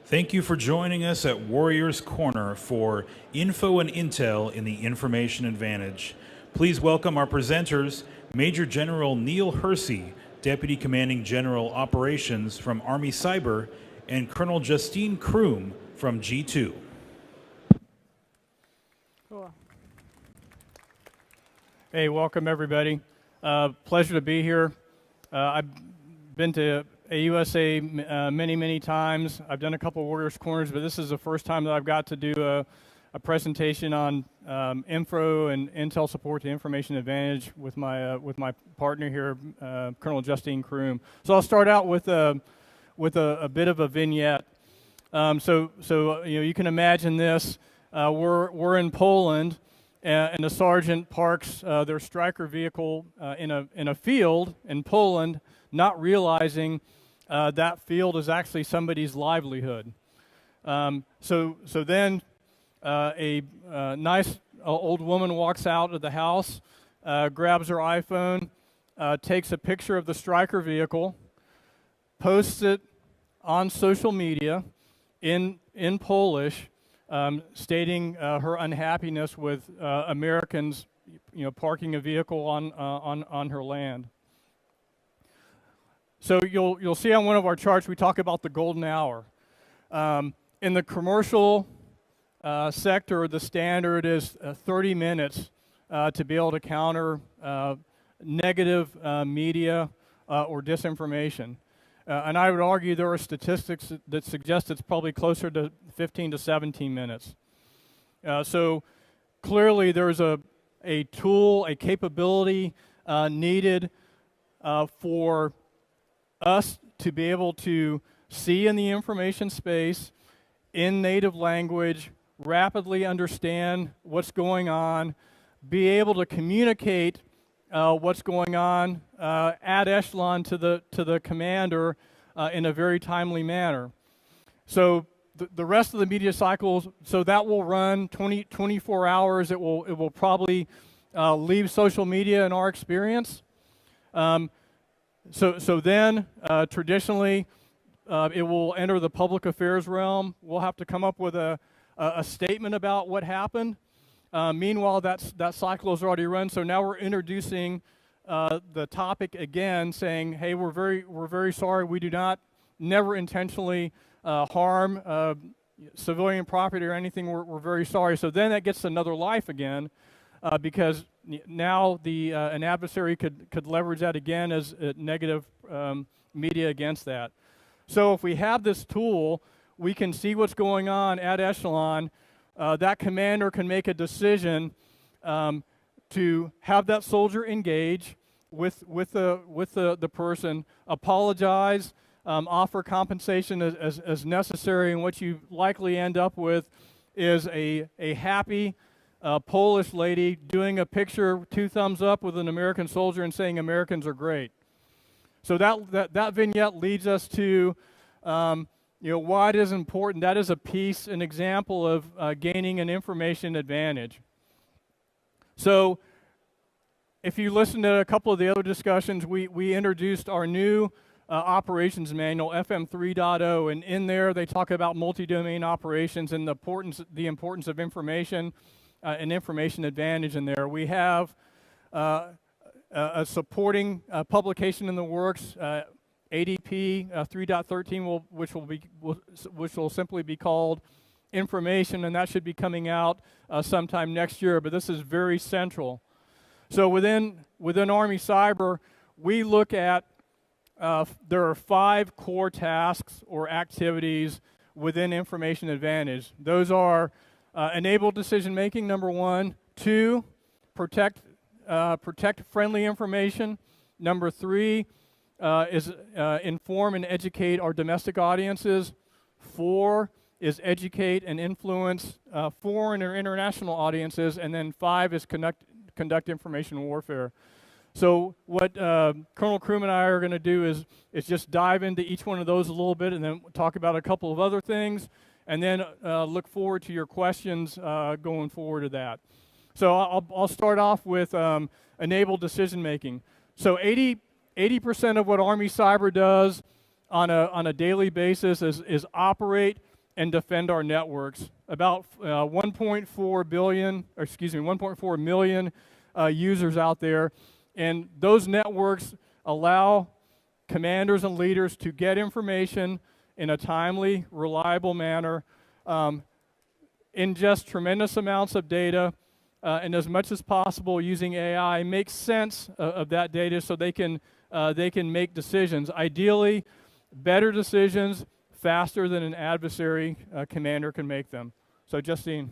Thank you for joining us at Warriors Corner for Info and Intel in the Information Advantage. Please welcome our presenters, Major General Neil Hersey, Deputy Commanding General Operations from Army Cyber, and Colonel Justine Kroom from G2. Cool. Hey, welcome everybody. Pleasure to be here. I've been to AUSA many times. I've done a couple of Warriors Corners, but this is the first time that I've got to do a presentation on info and intel support to Information Advantage with my partner here, Colonel Justine Kroom. So I'll start out with a bit of a vignette. So you can imagine this. We're in Poland, and the sergeant parks their Stryker vehicle in a field in Poland, not realizing that field is actually somebody's livelihood. So then a nice old woman walks out of the house, grabs her iPhone, takes a picture of the Stryker vehicle, posts it on social media in Polish, stating her unhappiness with Americans, parking a vehicle on her land. So you'll see on one of our charts we talk about the golden hour. In the commercial sector, the standard is 30 minutes to be able to counter negative media or disinformation. And I would argue there are statistics that suggest it's probably closer to 15 to 17 minutes. So clearly there's a tool, a capability needed for us to be able to see in the information space in native language, rapidly understand what's going on, be able to communicate what's going on ad echelon to the commander in a very timely manner. So the rest of the media cycles, so that will run 24 hours. It will probably leave social media in our experience. So then, traditionally, it will enter the public affairs realm. We'll have to come up with a statement about what happened. Meanwhile, that cycle is already run. So now we're introducing the topic again, saying, "Hey, we're very sorry. We do never intentionally harm civilian property or anything. We're very sorry." So then that gets another life again. Because now an adversary could leverage that again as negative media against that. So if we have this tool, we can see what's going on at echelon. That commander can make a decision to have that soldier engage with the person, apologize, offer compensation as necessary, and what you likely end up with is a happy Polish lady doing a picture, 2 thumbs up with an American soldier and saying Americans are great. So that vignette leads us to why it is important. That is a piece, an example of gaining an information advantage. So if you listen to a couple of the other discussions, we introduced our new operations manual, FM 3.0, and in there they talk about multi-domain operations and the importance of information and information advantage in there. We have a supporting publication in the works, ADP 3.13, which will simply be called Information, and that should be coming out sometime next year. But this is very central. So within Army Cyber, we look at there are 5 core tasks or activities within Information Advantage. Those are enable decision-making, number 1. 2, protect friendly information. Number 3 is inform and educate our domestic audiences. 4 is educate and influence foreign or international audiences. And then 5 is conduct information warfare. So what Colonel Kroom and I are going to do is just dive into each one of those a little bit and then talk about a couple of other things, and then look forward to your questions going forward to that. So I'll start off with enable decision-making. So 80% of what Army Cyber does on a daily basis is operate and defend our networks. About 1.4 million users out there, and those networks allow commanders and leaders to get information in a timely, reliable manner, ingest tremendous amounts of data, and as much as possible using AI, make sense of that data so they can make decisions. Ideally, better decisions faster than an adversary commander can make them. So, Justine.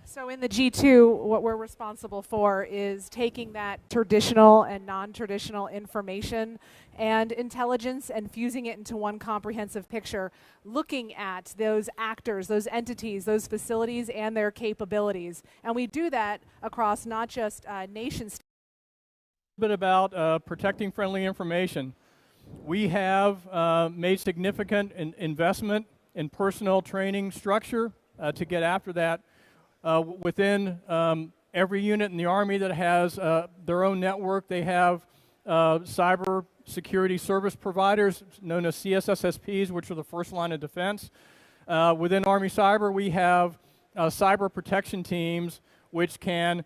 So in the G2, what we're responsible for is taking that traditional and non-traditional information and intelligence and fusing it into one comprehensive picture, looking at those actors, those entities, those facilities, and their capabilities. And we do that across not just nation states. A bit about protecting friendly information. We have made significant investment in personnel training structure to get after that. Within every unit in the Army that has their own network, they have cyber security service providers known as CSSSPs, which are the first line of defense. Within Army Cyber, we have cyber protection teams, which can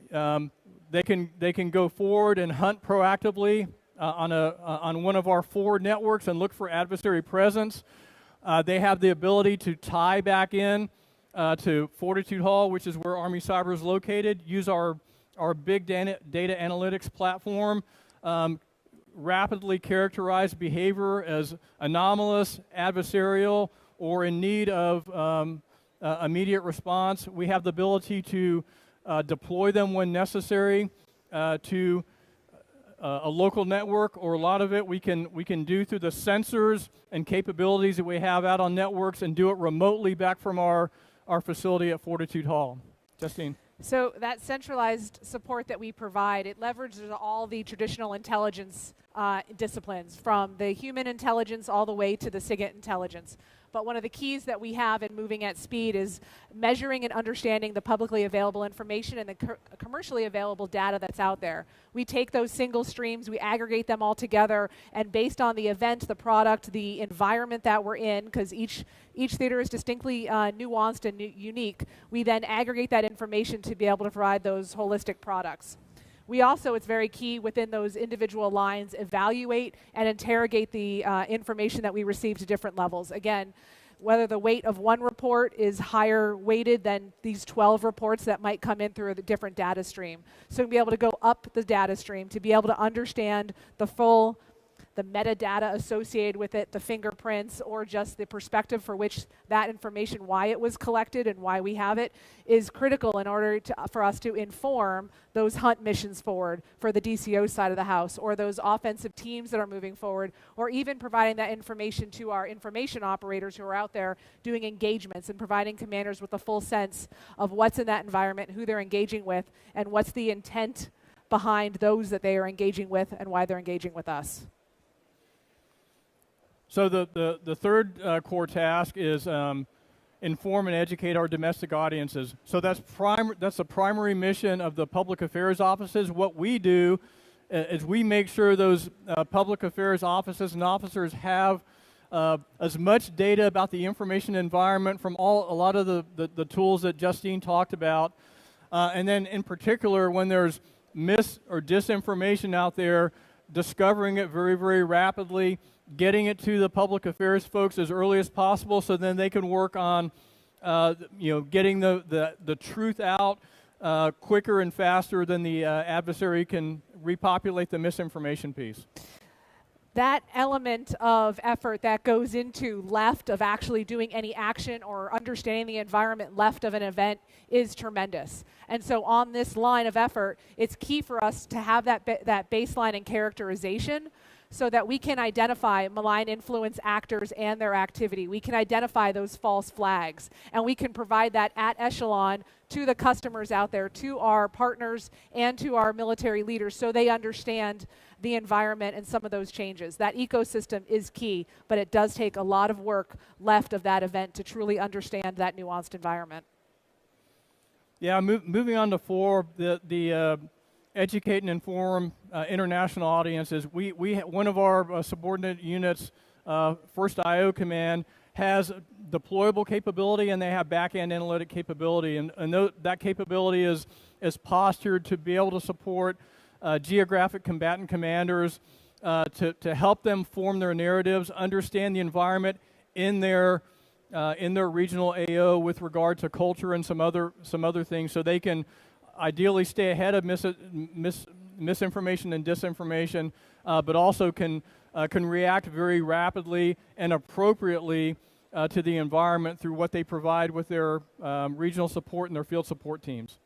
they can go forward and hunt proactively on one of our 4 networks and look for adversary presence. They have the ability to tie back in to Fortitude Hall, which is where Army Cyber is located, use our big data analytics platform, rapidly characterize behavior as anomalous, adversarial, or in need of immediate response. We have the ability to deploy them when necessary to a local network, or a lot of it we can do through the sensors and capabilities that we have out on networks, and do it remotely back from our facility at Fortitude Hall. Justine. So that centralized support that we provide, it leverages all the traditional intelligence disciplines, from the human intelligence all the way to the SIGINT intelligence. But one of the keys that we have in moving at speed is measuring and understanding the publicly available information and the commercially available data that's out there. We take those single streams, we aggregate them all together, and based on the event, the product, the environment that we're in, because each theater is distinctly nuanced and unique, we then aggregate that information to be able to provide those holistic products. We also, it's very key within those individual lines, evaluate and interrogate the information that we receive to different levels. Again, whether the weight of one report is higher weighted than these 12 reports that might come in through a different data stream. So to be able to go up the data stream, to be able to understand the metadata associated with it, the fingerprints, or just the perspective for which that information, why it was collected and why we have it, is critical in order for us to inform those hunt missions forward for the DCO side of the house, or those offensive teams that are moving forward, or even providing that information to our information operators who are out there doing engagements and providing commanders with a full sense of what's in that environment, who they're engaging with, and what's the intent behind those that they are engaging with and why they're engaging with us. So the third core task is inform and educate our domestic audiences. So that's the primary mission of the public affairs offices. What we do is we make sure those public affairs offices and officers have as much data about the information environment from a lot of the tools that Justine talked about, and then in particular when there's mis or disinformation out there, discovering it very, very rapidly, getting it to the public affairs folks as early as possible, so then they can work on, getting the truth out quicker and faster than the adversary can repopulate the misinformation piece. That element of effort that goes into left of actually doing any action or understanding the environment left of an event is tremendous. And so on this line of effort, it's key for us to have that baseline and characterization so that we can identify malign influence actors and their activity. We can identify those false flags, and we can provide that at echelon to the customers out there, to our partners, and to our military leaders so they understand the environment and some of those changes. That ecosystem is key, but it does take a lot of work left of that event to truly understand that nuanced environment. Yeah, moving on to 4, the educate and inform international audiences. One of our subordinate units First IO Command has deployable capability, and they have back-end analytic capability. And that capability is postured to be able to support geographic combatant commanders to help them form their narratives, understand the environment in their regional AO with regard to culture and some other things, so they can ideally stay ahead of misinformation and disinformation, but also can react very rapidly and appropriately to the environment through what they provide with their regional support and their field support teams.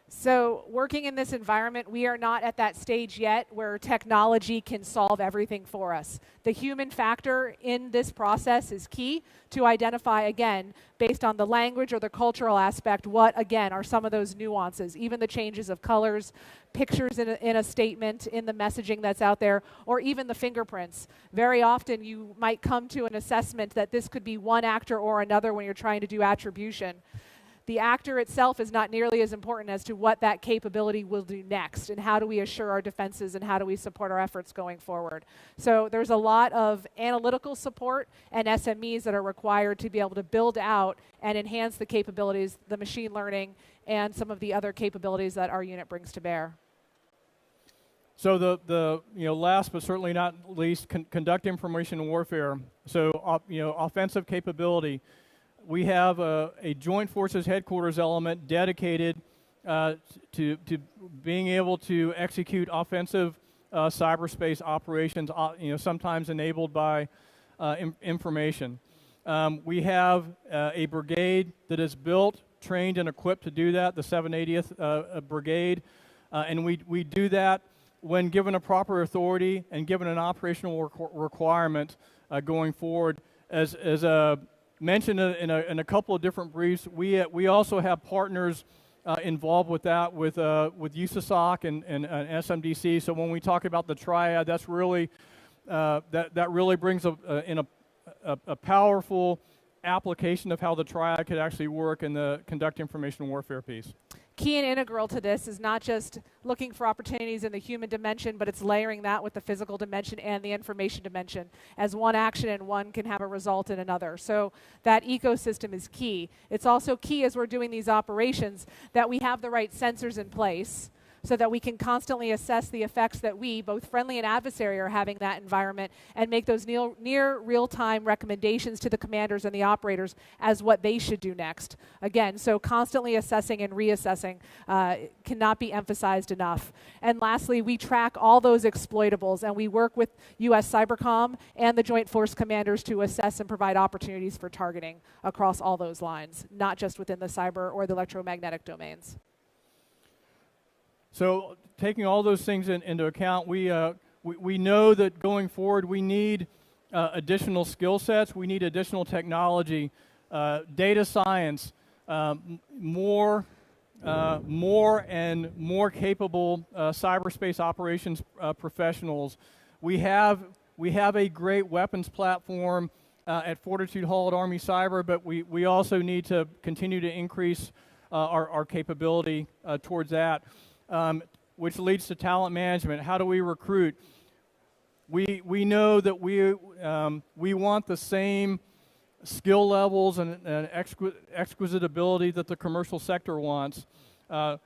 So working in this environment, we are not at that stage yet where technology can solve everything for us. The human factor in this process is key to identify, again, based on the language or the cultural aspect, what, again, are some of those nuances, even the changes of colors, pictures in a statement, in the messaging that's out there, or even the fingerprints. Very often you might come to an assessment that this could be one actor or another when you're trying to do attribution. The actor itself is not nearly as important as to what that capability will do next, and how do we assure our defenses, and how do we support our efforts going forward. So there's a lot of analytical support and SMEs that are required to be able to build out and enhance the capabilities, the machine learning, and some of the other capabilities that our unit brings to bear. So the last but certainly not least, conduct information warfare. So offensive capability. We have a Joint Forces Headquarters element dedicated to being able to execute offensive cyberspace operations, sometimes enabled by information. We have a brigade that is built, trained, and equipped to do that, the 780th Brigade, and we do that when given a proper authority and given an operational requirement going forward. As mentioned in a couple of different briefs, we also have partners involved with that, with USASOC and SMDC. So when we talk about the triad, that's really that really brings in a powerful application of how the triad could actually work in the conduct information warfare piece. Key and integral to this is not just looking for opportunities in the human dimension, but it's layering that with the physical dimension and the information dimension, as one action and one can have a result in another. So that ecosystem is key. It's also key, as we're doing these operations, that we have the right sensors in place so that we can constantly assess the effects that we, both friendly and adversary, are having that environment, and make those near real-time recommendations to the commanders and the operators as what they should do next. Again, so constantly assessing and reassessing cannot be emphasized enough. And lastly, we track all those exploitables, and we work with U.S. Cybercom and the Joint Force commanders to assess and provide opportunities for targeting across all those lines, not just within the cyber or the electromagnetic domains. So taking all those things into account, we know that going forward we need additional skill sets, we need additional technology, data science, more and more capable cyberspace operations professionals. We have a great weapons platform at Fortitude Hall at Army Cyber, but we also need to continue to increase our capability towards that. Which leads to talent management. How do we recruit? We know that we want the same skill levels and exquisite ability that the commercial sector wants.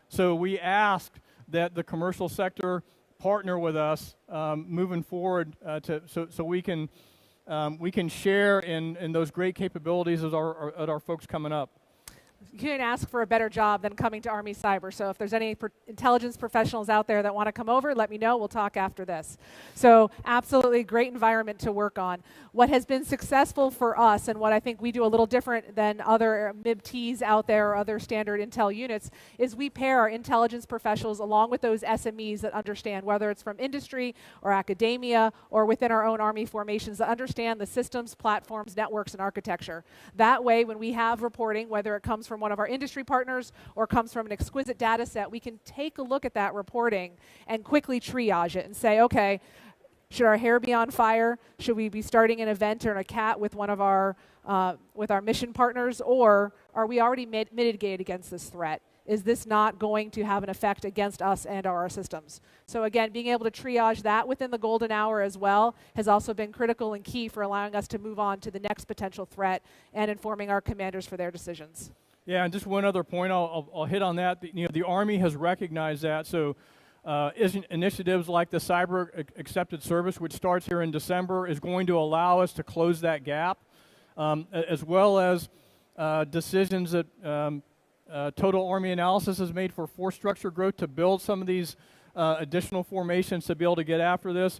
So we ask that the commercial sector partner with us moving forward so we can share in those great capabilities at our folks coming up. You couldn't ask for a better job than coming to Army Cyber. So if there's any intelligence professionals out there that want to come over, let me know. We'll talk after this. So absolutely great environment to work on. What has been successful for us, and what I think we do a little different than other MIB-Ts out there or other standard intel units, is we pair our intelligence professionals along with those SMEs that understand, whether it's from industry or academia or within our own Army formations, that understand the systems, platforms, networks, and architecture. That way, when we have reporting, whether it comes from one of our industry partners or comes from an exquisite data set, we can take a look at that reporting and quickly triage it and say, okay, should our hair be on fire? Should we be starting an event or a CAT with one of our with our mission partners, or are we already mitigated against this threat? is this not going to have an effect against us and our systems? So again, being able to triage that within the golden hour as well has also been critical and key for allowing us to move on to the next potential threat and informing our commanders for their decisions. Yeah, and just one other point I'll hit on that. The Army has recognized that. So initiatives like the Cyber Accepted Service, which starts here in December, is going to allow us to close that gap, as well as decisions that Total Army Analysis has made for force structure growth to build some of these additional formations to be able to get after this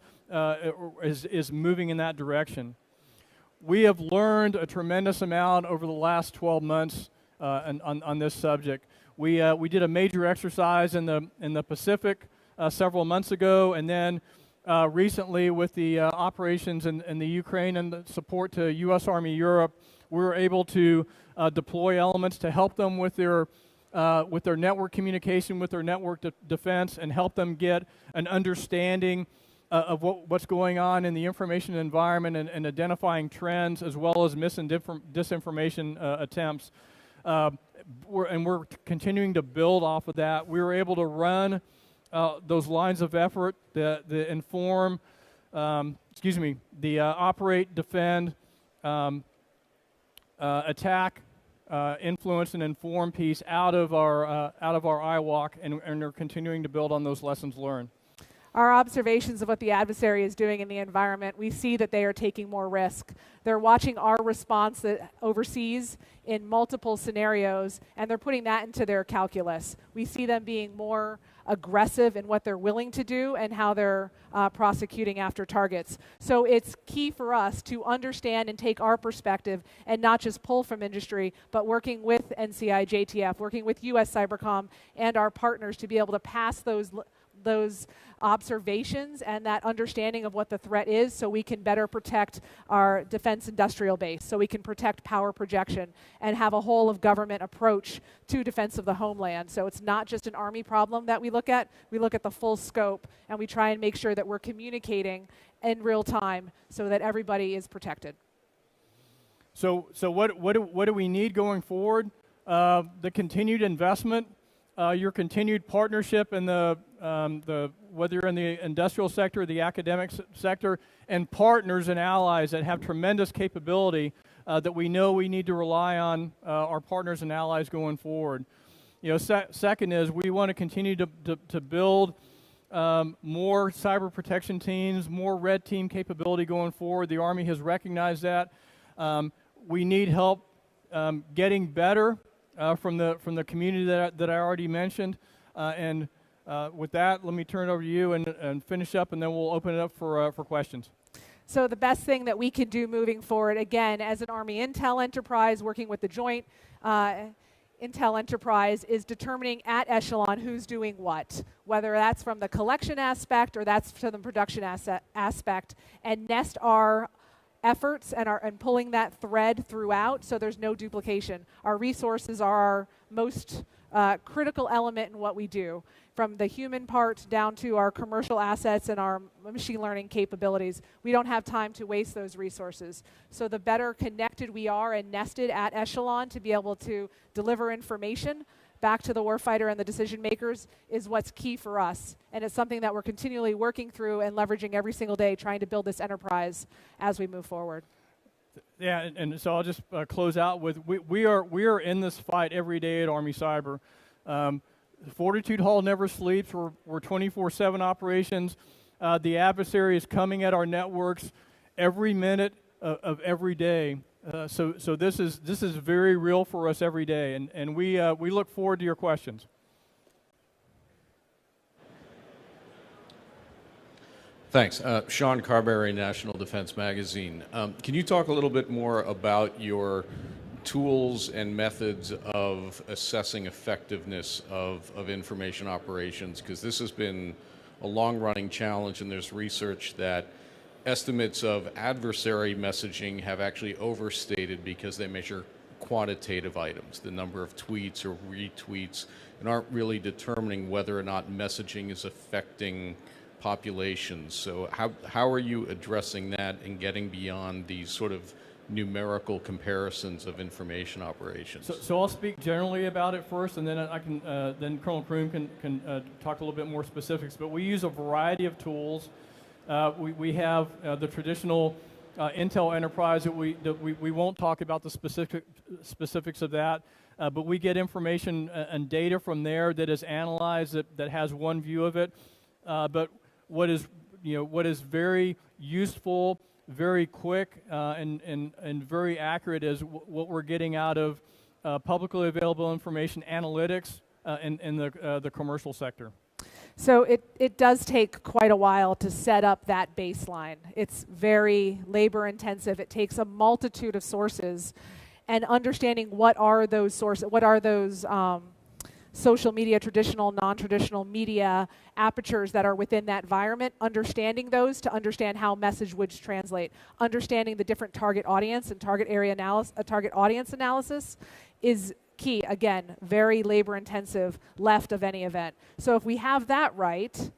is moving in that direction. We have learned a tremendous amount over the last 12 months on this subject. We did a major exercise in the Pacific several months ago, and then recently with the operations in the Ukraine and the support to U.S. Army Europe, we were able to deploy elements to help them with their network communication, with their network defense, and help them get an understanding of what's going on in the information environment and identifying trends, as well as mis- and disinformation attempts. We're continuing to build off of that. We were able to run those lines of effort, the inform, the operate, defend, attack, influence, and inform piece out of our IWAC, and are continuing to build on those lessons learned. Our observations of what the adversary is doing in the environment, we see that they are taking more risk. They're watching our response overseas in multiple scenarios, and they're putting that into their calculus. We see them being more aggressive in what they're willing to do and how they're prosecuting after targets. So it's key for us to understand and take our perspective and not just pull from industry, but working with NCI, JTF, working with US Cybercom and our partners to be able to pass those observations and that understanding of what the threat is, so we can better protect our defense industrial base, so we can protect power projection and have a whole of government approach to defense of the homeland. So it's not just an Army problem that we look at the full scope, and we try and make sure that we're communicating in real time so that everybody is protected. So what do we need going forward? The continued investment, your continued partnership in the whether you're in the industrial sector or the academic sector, and partners and allies that have tremendous capability that we know we need to rely on our partners and allies going forward. Second is we want to continue to build more cyber protection teams, more red team capability going forward. The Army has recognized that. We need help getting better from the community that I already mentioned. With that, let me turn it over to you and finish up, and then we'll open it up for questions. So the best thing that we can do moving forward, again, as an Army Intel enterprise, working with the Joint Intel enterprise, is determining at echelon who's doing what, whether that's from the collection aspect or that's from the production aspect, and nest our efforts and pulling that thread throughout so there's no duplication. Our resources are our most critical element in what we do, from the human part down to our commercial assets and our machine learning capabilities. We don't have time to waste those resources. So the better connected we are and nested at echelon to be able to deliver information back to the warfighter and the decision makers is what's key for us. And it's something that we're continually working through and leveraging every single day, trying to build this enterprise as we move forward. Yeah, and so I'll just close out with we are in this fight every day at Army Cyber. Fortitude Hall never sleeps. We're 24/7 operations. The adversary is coming at our networks every minute of every day. So this is very real for us every day, and we look forward to your questions. Thanks. Sean Carberry, National Defense Magazine. Can you talk a little bit more about your tools and methods of assessing effectiveness of information operations? Because this has been a long-running challenge, and there's research that estimates of adversary messaging have actually overstated because they measure quantitative items, the number of tweets or retweets, and aren't really determining whether or not messaging is affecting populations. So how are you addressing that and getting beyond these sort of numerical comparisons of information operations? So I'll speak generally about it first, and then I can then Colonel Kroom can talk a little bit more specifics. But we use a variety of tools. We have the traditional Intel Enterprise that we won't talk about the specifics of that, but we get information and data from there that is analyzed that has one view of it. But what is very useful, very quick, and very accurate is what we're getting out of publicly available information analytics in the commercial sector. So it does take quite a while to set up that baseline. It's very labor intensive. It takes a multitude of sources, and understanding what are those sources, what are those social media, traditional, non-traditional media apertures that are within that environment, understanding those to understand how message would translate, understanding the different target audience and target area analysis, target audience analysis is key. Again, very labor intensive left of any event. So if we have that right,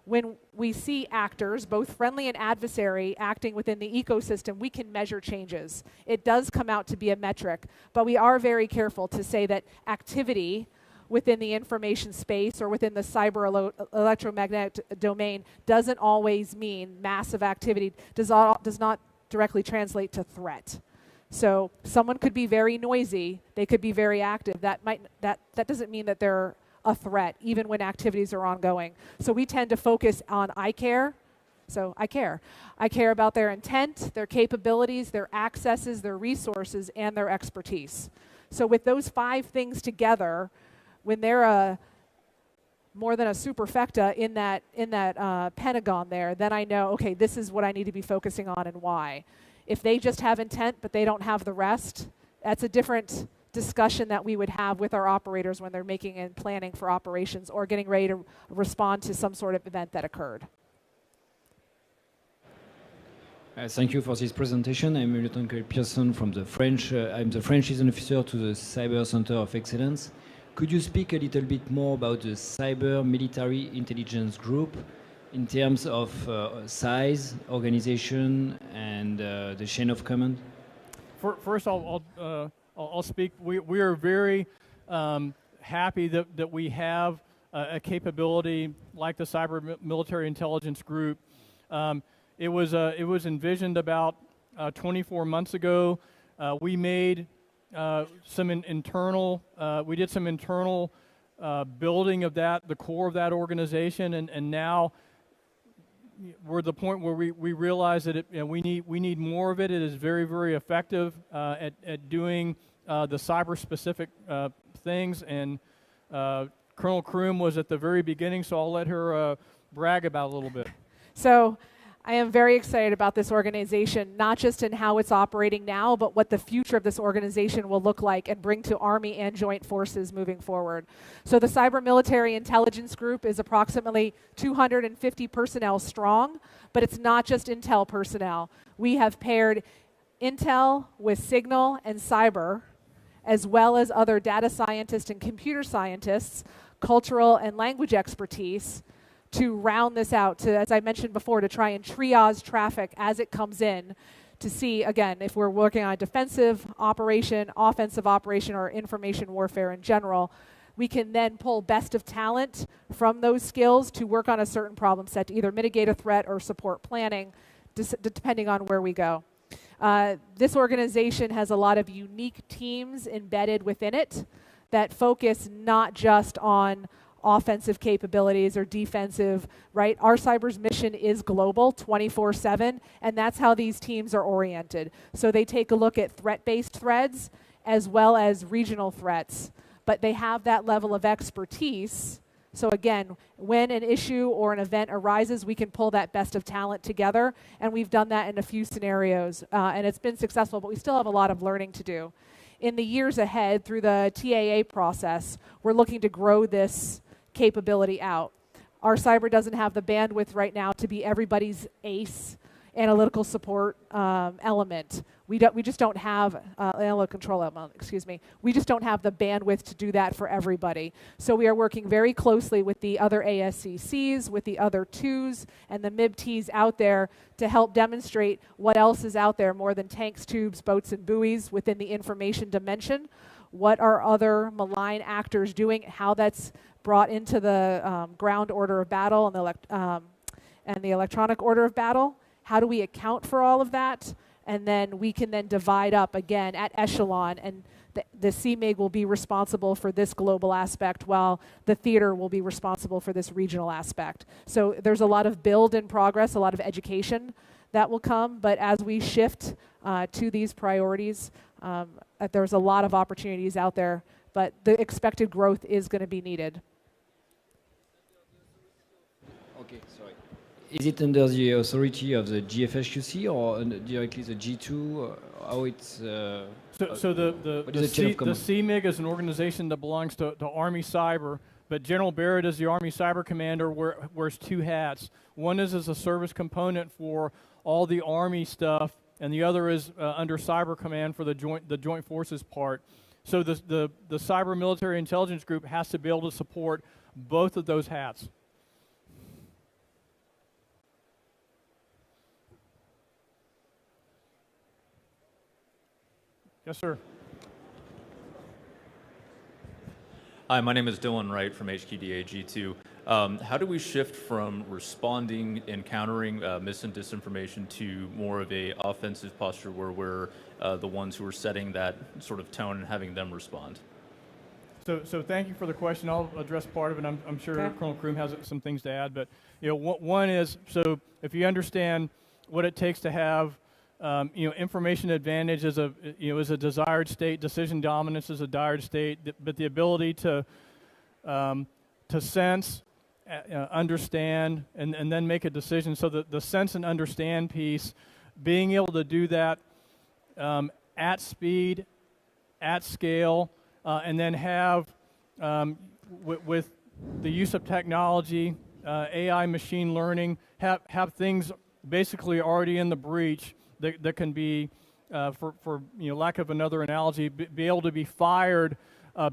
when we see actors, both friendly and adversary, acting within the ecosystem, we can measure changes. It does come out to be a metric, but we are very careful to say that activity within the information space or within the cyber electromagnetic domain doesn't always mean massive activity, does not directly translate to threat. So someone could be very noisy, they could be very active. That doesn't mean that they're a threat, even when activities are ongoing. So we tend to focus on I care. So I care. I care about their intent, their capabilities, their accesses, their resources, and their expertise. So with those 5 things together, when they're more than a superfecta in that pentagon there, then I know, okay, this is what I need to be focusing on and why. If they just have intent but they don't have the rest, that's a different discussion that we would have with our operators when they're making and planning for operations or getting ready to respond to some sort of event that occurred. Thank you for this presentation. I'm Lieutenant Colonel Pearson from the French. I'm the French liaison officer to the Cyber Center of Excellence. Could you speak a little bit more about the Cyber Military Intelligence Group in terms of size, organization, and the chain of command? First, I'll speak. We are very happy that we have a capability like the Cyber Military Intelligence Group. It was envisioned about 24 months ago. We made some internal building of that, the core of that organization, and now we're at the point where we realize that we need more of it. It is very, very effective at doing the cyber-specific things, and Colonel Kroom was at the very beginning, so I'll let her brag about it a little bit. So I am very excited about this organization, not just in how it's operating now, but what the future of this organization will look like and bring to Army and Joint Forces moving forward. So the Cyber Military Intelligence Group is approximately 250 personnel strong, but it's not just Intel personnel. We have paired Intel with Signal and Cyber, as well as other data scientists and computer scientists, cultural and language expertise, to round this out, to, as I mentioned before, to try and triage traffic as it comes in, to see, again, if we're working on a defensive operation, offensive operation, or information warfare in general, we can then pull best of talent from those skills to work on a certain problem set, to either mitigate a threat or support planning, depending on where we go. This organization has a lot of unique teams embedded within it that focus not just on offensive capabilities or defensive, right? Our cyber's mission is global, 24/7, and that's how these teams are oriented. So they take a look at threat-based threats as well as regional threats, but they have that level of expertise. So again, when an issue or an event arises, we can pull that best of talent together, and we've done that in a few scenarios, and it's been successful, but we still have a lot of learning to do. In the years ahead, through the TAA process, we're looking to grow this capability out. Our cyber doesn't have the bandwidth right now to be everybody's ace analytical support element. We just don't have analytical control element, excuse me. We just don't have the bandwidth to do that for everybody. So we are working very closely with the other ASCCs, with the other twos, and the MIB-Ts out there to help demonstrate what else is out there more than tanks, tubes, boats, and buoys within the information dimension. What are other malign actors doing, how that's brought into the ground order of battle and the electronic order of battle. How do we account for all of that? And then we can then divide up again at echelon, and the CMIG will be responsible for this global aspect while the theater will be responsible for this regional aspect. So there's a lot of build in progress, a lot of education that will come, but as we shift to these priorities, there's a lot of opportunities out there, but the expected growth is going to be needed. Okay, sorry. Is it under the authority of the GFSQC or directly the G2? How it's? So the CMIG is an organization that belongs to Army Cyber, but General Barrett is the Army Cyber Commander, wears two hats. One is as a service component for all the Army stuff, and the other is under Cyber Command for the Joint Forces part. So the Cyber Military Intelligence Group has to be able to support both of those hats. Yes, sir. Hi, my name is Dylan Wright from HQDA G2. How do we shift from responding and countering mis and disinformation to more of a offensive posture where we're the ones who are setting that sort of tone and having them respond? So thank you for the question. I'll address part of it. I'm sure okay. Colonel Kroom has some things to add, but one is, so if you understand what it takes to have information advantage is a desired state. Decision dominance is a desired state. But the ability to sense, understand, and then make a decision. So the sense and understand piece, being able to do that at speed, at scale, and then have with the use of technology, AI, machine learning, have things basically already in the breach. That can be, for lack of another analogy, be able to be fired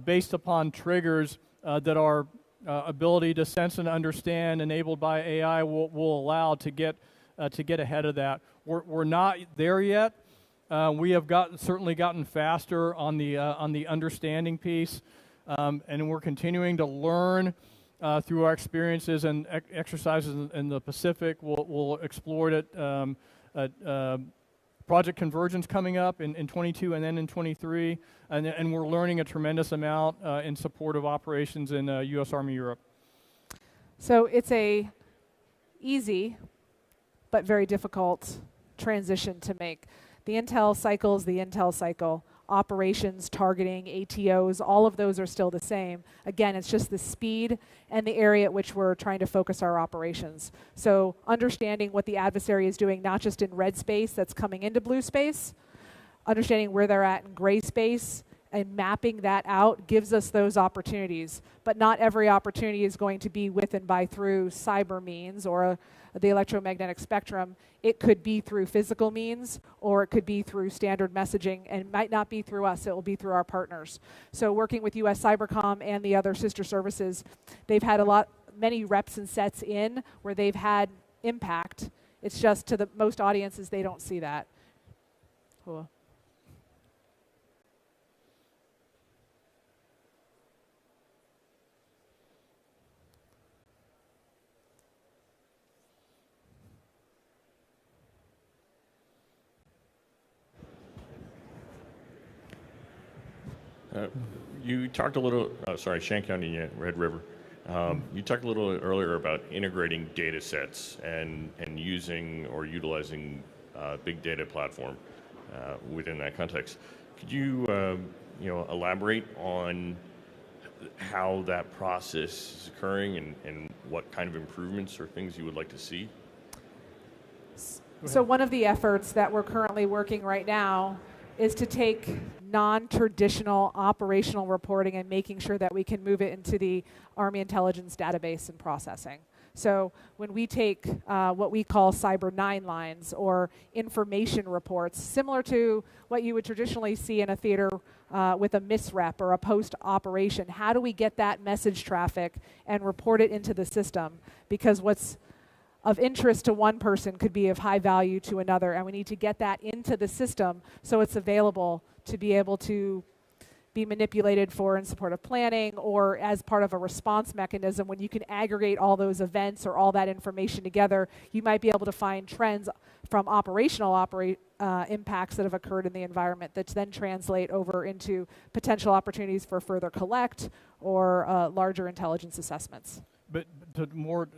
based upon triggers that our ability to sense and understand, enabled by AI, will allow to get ahead of that. We're not there yet. We have certainly gotten faster on the understanding piece, and we're continuing to learn through our experiences and exercises in the Pacific. We'll explore it at Project Convergence coming up in 22 and then in 23, and we're learning a tremendous amount in support of operations in U.S. Army Europe. So it's a easy but very difficult transition to make. The intel cycle is the intel cycle. Operations, targeting, ATOs, all of those are still the same. Again, it's just the speed and the area at which we're trying to focus our operations. So understanding what the adversary is doing, not just in red space that's coming into blue space, understanding where they're at in gray space, and mapping that out gives us those opportunities. But not every opportunity is going to be with and by through cyber means or the electromagnetic spectrum. It could be through physical means, or it could be through standard messaging, and it might not be through us, it will be through our partners. So working with US Cybercom and the other sister services, they've had many reps and sets in where they've had impact. It's just to the most audiences, they don't see that. Cool. You talked a little, Shank County, Red River. You talked a little earlier about integrating data sets and using or utilizing big data platform within that context. Could you, elaborate on how that process is occurring and what kind of improvements or things you would like to see? So one of the efforts that we're currently working right now is to take non-traditional operational reporting and making sure that we can move it into the Army Intelligence Database and processing. So when we take what we call cyber 9 lines or information reports, similar to what you would traditionally see in a theater with a misrep or a post-operation, how do we get that message traffic and report it into the system? Because what's of interest to one person could be of high value to another, and we need to get that into the system so it's available to be able to be manipulated for in support of planning or as part of a response mechanism. When you can aggregate all those events or all that information together, you might be able to find trends from operational impacts that have occurred in the environment that then translate over into potential opportunities for further collect or larger intelligence assessments. But to more,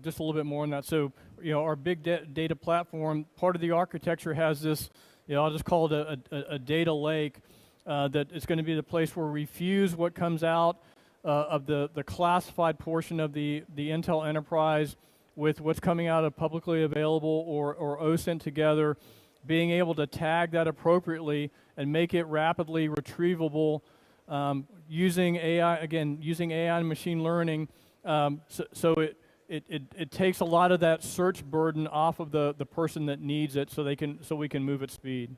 just a little bit more on that. So, our big data platform, part of the architecture has this, I'll just call it a data lake. That it's going to be the place where we fuse what comes out of the classified portion of the Intel enterprise with what's coming out of publicly available or OSINT together, being able to tag that appropriately and make it rapidly retrievable using AI, using AI and machine learning. So it takes a lot of that search burden off of the person that needs it so we can move at speed.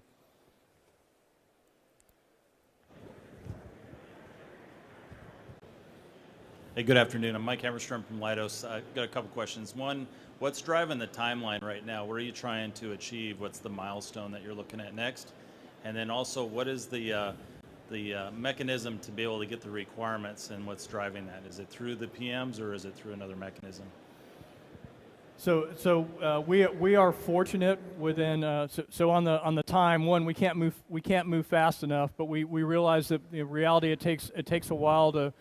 Hey, good afternoon. I'm Mike Hammerstrom from Leidos. I've got a couple questions. One, what's driving the timeline right now? What are you trying to achieve? What's the milestone that you're looking at next? And then also, what is the mechanism to be able to get the requirements, and what's driving that? Is it through the PMs or is it through another mechanism? So we are fortunate within so on the time one we can't move fast enough, but we realize that in reality it takes a while to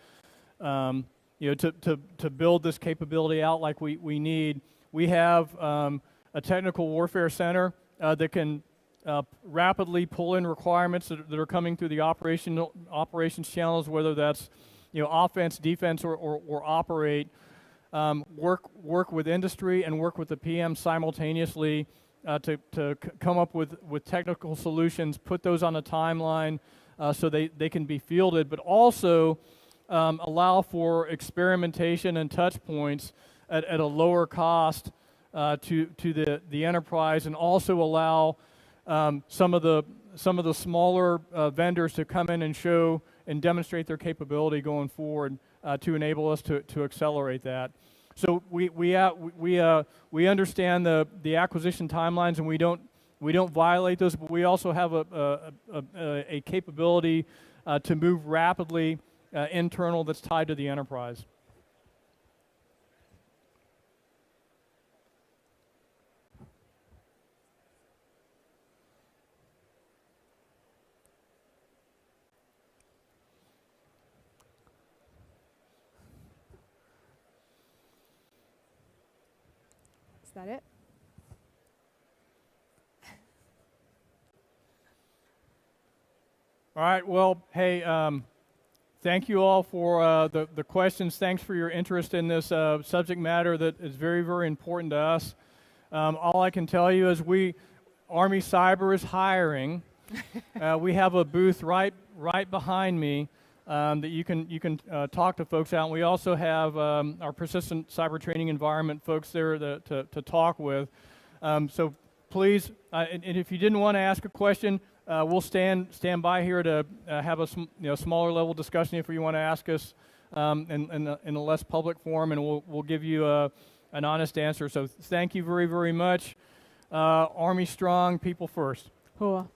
to build this capability out like we need. We have a technical warfare center that can rapidly pull in requirements that are coming through the operations channels, whether that's offense, defense, or operate. Work with industry and work with the PM simultaneously to come up with technical solutions, put those on a timeline so they can be fielded, but also allow for experimentation and touch points at a lower cost to the enterprise, and also allow some of the smaller vendors to come in and show and demonstrate their capability going forward to enable us to accelerate that. So we understand the acquisition timelines, and we don't violate those, but we also have a capability to move rapidly internal that's tied to the enterprise. Is that it? All right, well, hey, thank you all for the questions. Thanks for your interest in this subject matter that is very, very important to us. All I can tell you is Army Cyber is hiring. We have a booth right behind me that you can talk to folks out. And we also have our persistent cyber training environment folks there to talk with. So please, and if you didn't want to ask a question, we'll stand by here to have a smaller level discussion if you want to ask us in a less public forum, and we'll give you an honest answer. So thank you very, very much. Army strong, people first. Cool.